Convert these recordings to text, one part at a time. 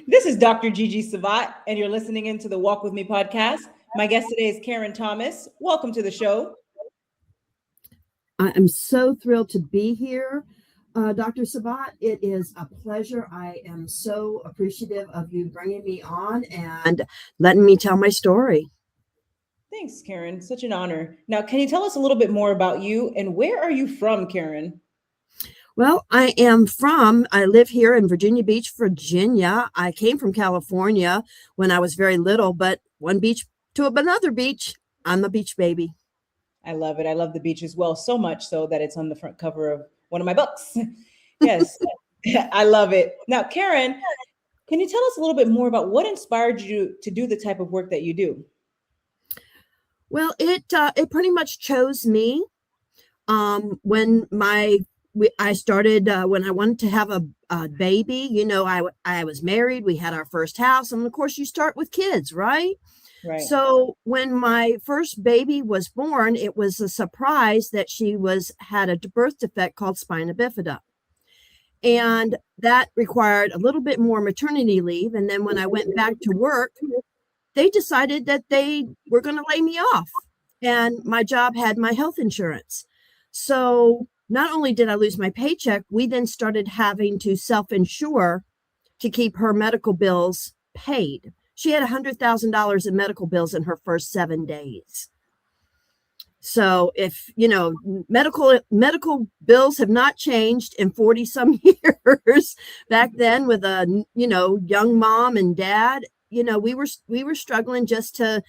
This is Dr. Gigi Sabbat, and you're listening into the Walk With Me podcast. My guest today is Ms.Thomas. Welcome to the show. I am so thrilled to be here, Dr. Sabbat. It is a pleasure. I am so appreciative of you bringing me on and letting me tell my story. Thanks, Karen. Such an honor. Now, can you tell us a little bit more about you and where are you from, Karen? Well, I live here in Virginia Beach, Virginia. I came from California when I was very little, but one beach to another beach. I'm a beach baby. I love it. I love the beach as well, so much so that it's on the front cover of one of my books. Yes, I love it. Now, Karen, can you tell us a little bit more about what inspired you to do the type of work that you do? Well, it pretty much chose me. When I started when I wanted to have a baby. I was married. We had our first house, and of course, you start with kids, right? Right. So when my first baby was born, it was a surprise that she had a birth defect called Spina Bifida. And that required a little bit more maternity leave. And then when I went back to work, they decided that they were going to lay me off. And my job had my health insurance. So not only did I lose my paycheck, we then started having to self-insure to keep her medical bills paid. She had $100,000 in medical bills in her first 7 days. So if, medical bills have not changed in 40 some years. Back then with a, young mom and dad, we were struggling just to,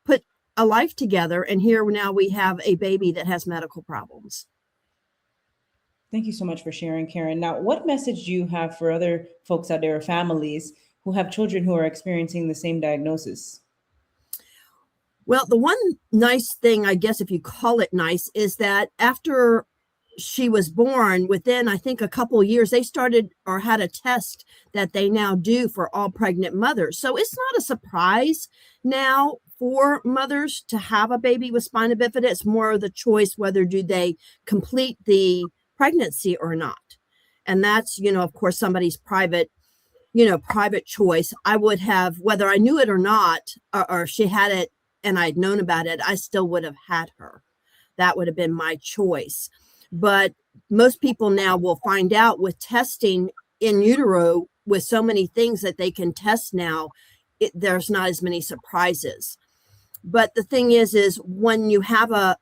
put a life together. And here now we have a baby that has medical problems. Thank you so much for sharing, Karen. Now, what message do you have for other folks out there, or families who have children who are experiencing the same diagnosis? Well, the one nice thing, I guess, if you call it nice, is that after she was born, within, I think, a couple of years, they started or had a test that they now do for all pregnant mothers. So it's not a surprise now for mothers to have a baby with spina bifida. It's more of the choice whether do they complete the pregnancy or not. And that's, of course, somebody's private choice. I would have, whether I knew it or not, or she had it and I'd known about it, I still would have had her. That would have been my choice. But most people now will find out with testing in utero, with so many things that they can test now, there's not as many surprises. But the thing is when you have a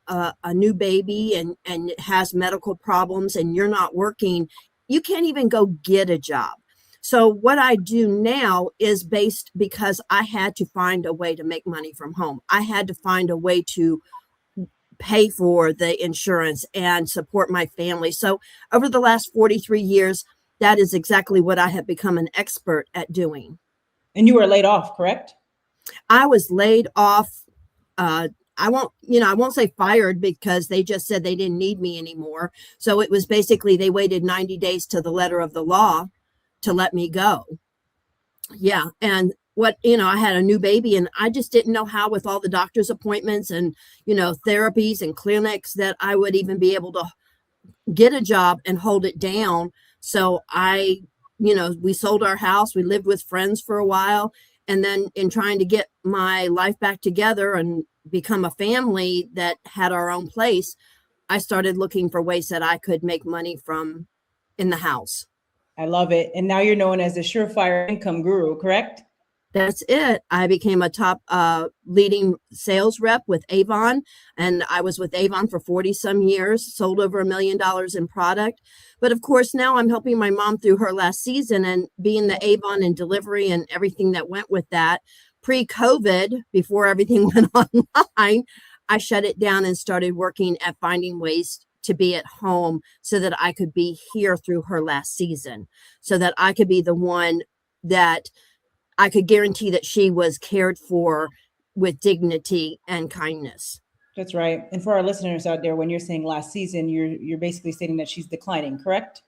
new baby and it has medical problems and you're not working, you can't even go get a job. So what I do now is based because I had to find a way to make money from home. I had to find a way to pay for the insurance and support my family. So over the last 43 years, that is exactly what I have become an expert at doing. And you were laid off, correct? I was laid off. I won't say fired because they just said they didn't need me anymore. So it was basically they waited 90 days to the letter of the law to let me go. Yeah. And I had a new baby and I just didn't know how, with all the doctor's appointments and, therapies and clinics, that I would even be able to get a job and hold it down. So we sold our house. We lived with friends for a while. And then in trying to get my life back together and become a family that had our own place, I started looking for ways that I could make money from in the house. I love it. And now you're known as the surefire income guru, correct? That's it. I became a top leading sales rep with Avon, and I was with Avon for 40 some years, sold over $1 million in product. But of course, now I'm helping my mom through her last season and being the Avon and delivery and everything that went with that. Pre-COVID, before everything went online, I shut it down and started working at finding ways to be at home so that I could be here through her last season, so that I could be the one that I could guarantee that she was cared for with dignity and kindness. That's right. And for our listeners out there, when you're saying last season, you're basically stating that she's declining, correct?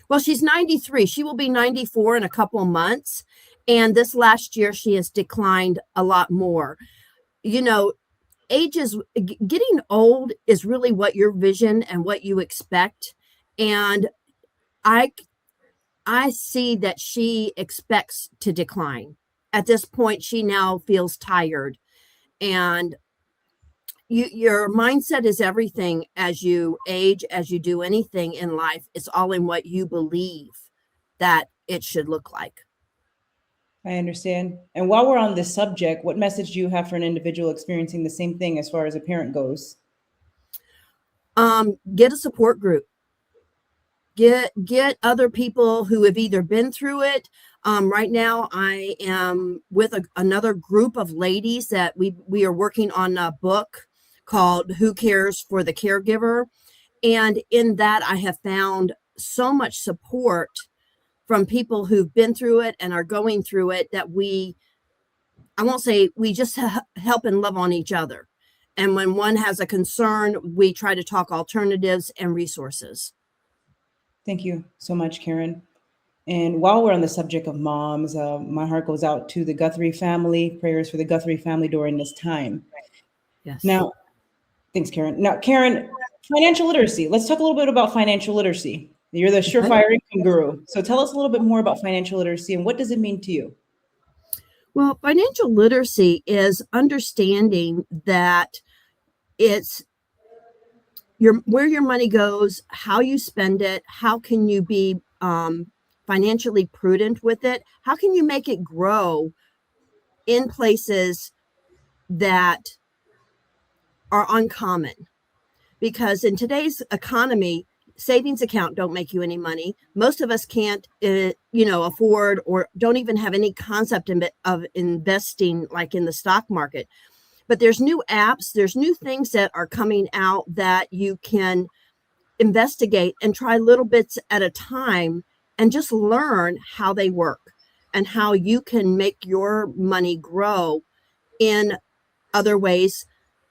Well, she's 93. She will be 94 in a couple of months. And this last year, she has declined a lot more. Getting old is really what your vision and what you expect. And I see that she expects to decline. At this point, she now feels tired. And your mindset is everything as you age, as you do anything in life. It's all in what you believe that it should look like. I understand. And while we're on this subject, what message do you have for an individual experiencing the same thing as far as a parent goes? Get a support group. Get other people who have either been through it. Right now, I am with another group of ladies that we are working on a book called "Who Cares for the Caregiver," and in that, I have found so much support from people who've been through it and are going through it that I won't say we just help and love on each other. And when one has a concern, we try to talk alternatives and resources. Thank you so much, Karen. And while we're on the subject of moms, my heart goes out to the Guthrie family. Prayers for the Guthrie family during this time. Yes. Now, thanks, Karen. Now, Karen, financial literacy. Let's talk a little bit about financial literacy. You're the surefire income guru. So tell us a little bit more about financial literacy and what does it mean to you? Well, financial literacy is understanding that it's where your money goes, how you spend it, how can you be financially prudent with it, how can you make it grow in places that are uncommon. Because in today's economy, savings account don't make you any money. Most of us can't, afford or don't even have any concept of investing like in the stock market. But there's new apps, there's new things that are coming out that you can investigate and try little bits at a time and just learn how they work and how you can make your money grow in other ways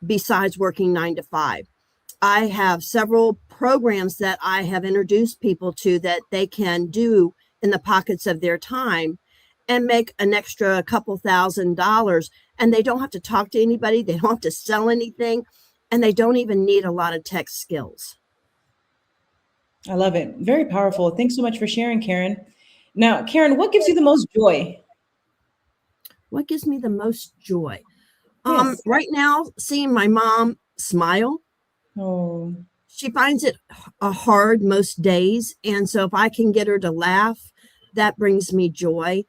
besides working 9 to 5. I have several programs that I have introduced people to that they can do in the pockets of their time and make an extra couple $1,000s. And they don't have to talk to anybody. They don't have to sell anything. And they don't even need a lot of tech skills. I love it. Very powerful. Thanks so much for sharing, Karen. Now, Karen, what gives you the most joy? What gives me the most joy? Yes. Right now, seeing my mom smile. Oh, She finds it hard most days. And so if I can get her to laugh, that brings me joy.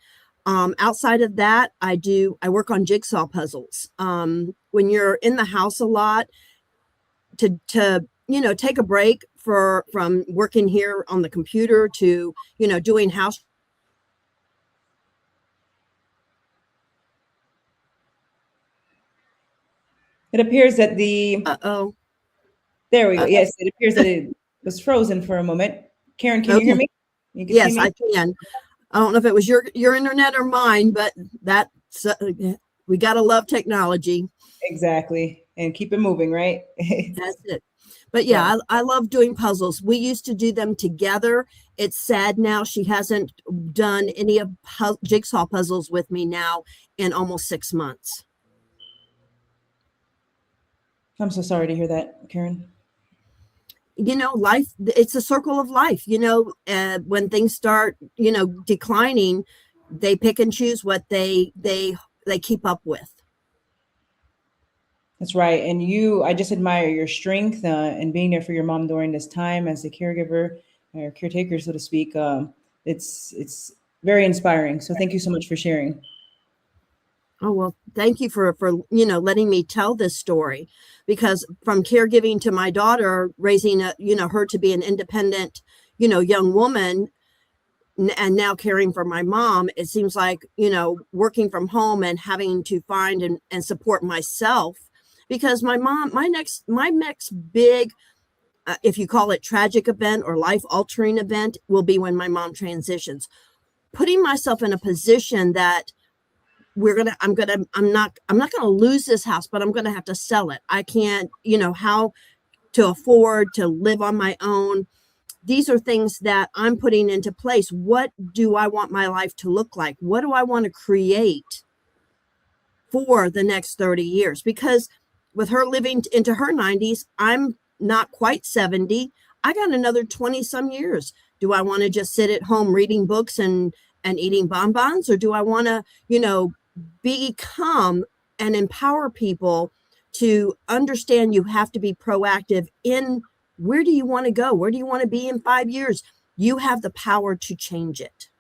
Outside of that, I work on jigsaw puzzles. When you're in the house a lot, to take a break from working here on the computer to, doing house. it appears that the, Uh-oh. there we go. Yes, it appears that it was frozen for a moment. Karen, can you hear Okay. me? You can Yes, see me? I can. I don't know if it was your internet or mine, but that's we gotta love technology. Exactly. And keep it moving, right? That's it. But yeah, I love doing puzzles. We used to do them together. It's sad now she hasn't done any of jigsaw puzzles with me now in almost 6 months. I'm so sorry to hear that, Karen. Life, it's a circle of life. When things start, declining, they pick and choose what they keep up with. That's right. And I just admire your strength and being there for your mom during this time as a caregiver or caretaker, so to speak. It's very inspiring. So thank you so much for sharing. Oh, well, thank you for letting me tell this story, because from caregiving to my daughter, raising her to be an independent, young woman, and now caring for my mom, it seems like, working from home and having to find and support myself, because my mom, my next big, if you call it tragic event or life altering event, will be when my mom transitions. Putting myself in a position that I'm not gonna lose this house, but I'm gonna have to sell it. I can't, how to afford to live on my own. These are things that I'm putting into place. What do I want my life to look like? What do I want to create for the next 30 years? Because with her living into her 90s, I'm not quite 70. I got another 20 some years Do I want to just sit at home reading books and eating bonbons, or do I want to, become and empower people to understand you have to be proactive in where do you want to go? Where do you want to be in 5 years? You have the power to change it.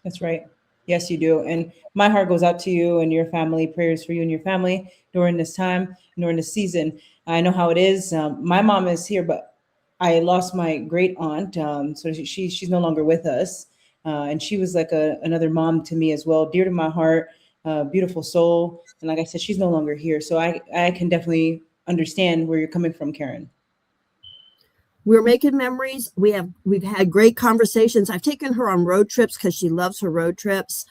That's right. Yes, you do. And my heart goes out to you and your family. Prayers for you and your family during this time, during this season. I know how it is. My mom is here, but I lost my great aunt. So she's no longer with us. And she was like another mom to me as well, dear to my heart, beautiful soul. And like I said, she's no longer here. So I can definitely understand where you're coming from, Karen. We're making memories. We've had great conversations. I've taken her on road trips because she loves her road trips.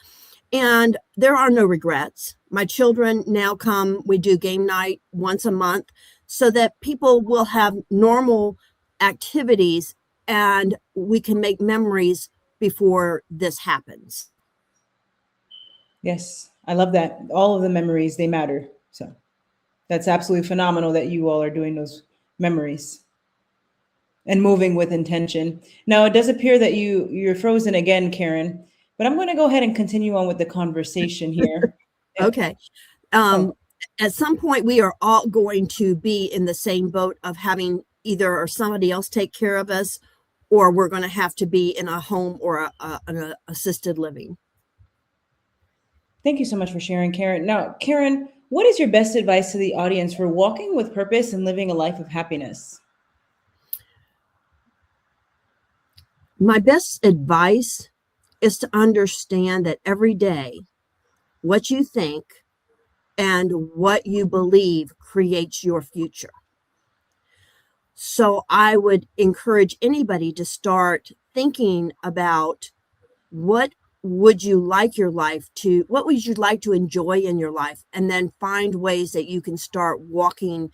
And there are no regrets. My children now come, we do game night once a month so that people will have normal activities and we can make memories before this happens. Yes, I love that. All of the memories, they matter. So that's absolutely phenomenal that you all are doing those memories and moving with intention. Now, it does appear that you're frozen again, Karen, but I'm going to go ahead and continue on with the conversation here. Okay. Oh, At some point, we are all going to be in the same boat of having either or somebody else take care of us, or we're going to have to be in a home or an assisted living. thank you so much for sharing, Karen. Now, Karen, what is your best advice to the audience for walking with purpose and living a life of happiness? My best advice is to understand that every day, what you think and what you believe creates your future. So I would encourage anybody to start thinking about what would you like what would you like to enjoy in your life, and then find ways that you can start walking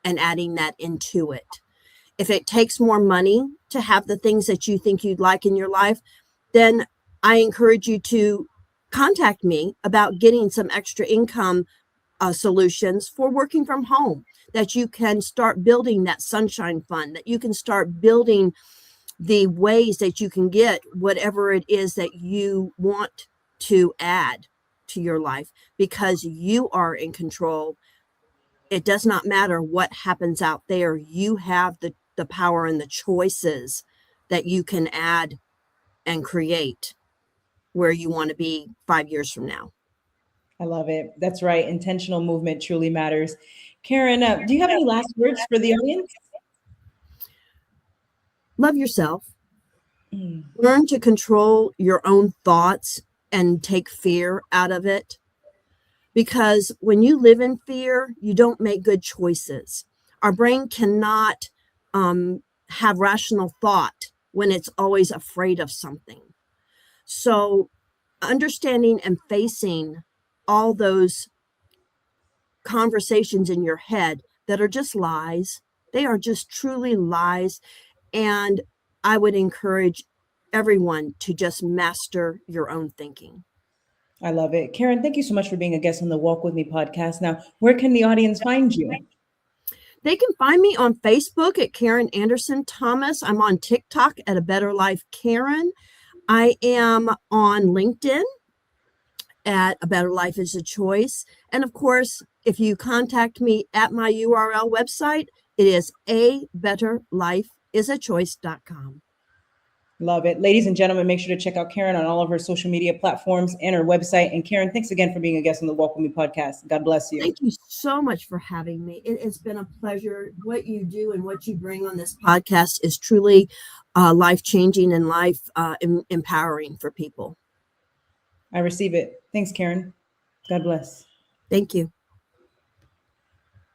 and adding that into it. If it takes more money to have the things that you think you'd like in your life, then I encourage you to contact me about getting some extra income solutions for working from home, that you can start building that sunshine fund, that you can start building the ways that you can get whatever it is that you want to add to your life, because you are in control. It does not matter what happens out there. You have the power and the choices that you can add and create where you want to be 5 years from now. I love it. That's right. Intentional movement truly matters. Karen, do you have any last words for the audience? Love yourself. Mm, Learn to control your own thoughts and take fear out of it. Because when you live in fear, you don't make good choices. Our brain cannot have rational thought when it's always afraid of something. So, understanding and facing all those conversations in your head that are just lies, they are just truly lies. And I would encourage everyone to just master your own thinking. I love it. Karen, thank you so much for being a guest on the Walk With Me podcast. Now, where can the audience find you? They can find me on Facebook at Karen Anderson Thomas. I'm on TikTok at A Better Life Karen. I am on LinkedIn at A Better Life is a Choice. And of course, if you contact me at my URL website, it is abetterlifeisachoice.com. Love it. Ladies and gentlemen, make sure to check out Karen on all of her social media platforms and her website. And Karen, thanks again for being a guest on the Walk With Me podcast. God bless you. Thank you so much for having me. It's been a pleasure. What you do and what you bring on this podcast is truly life-changing and empowering for people. I receive it. Thanks, Karen. God bless. Thank you.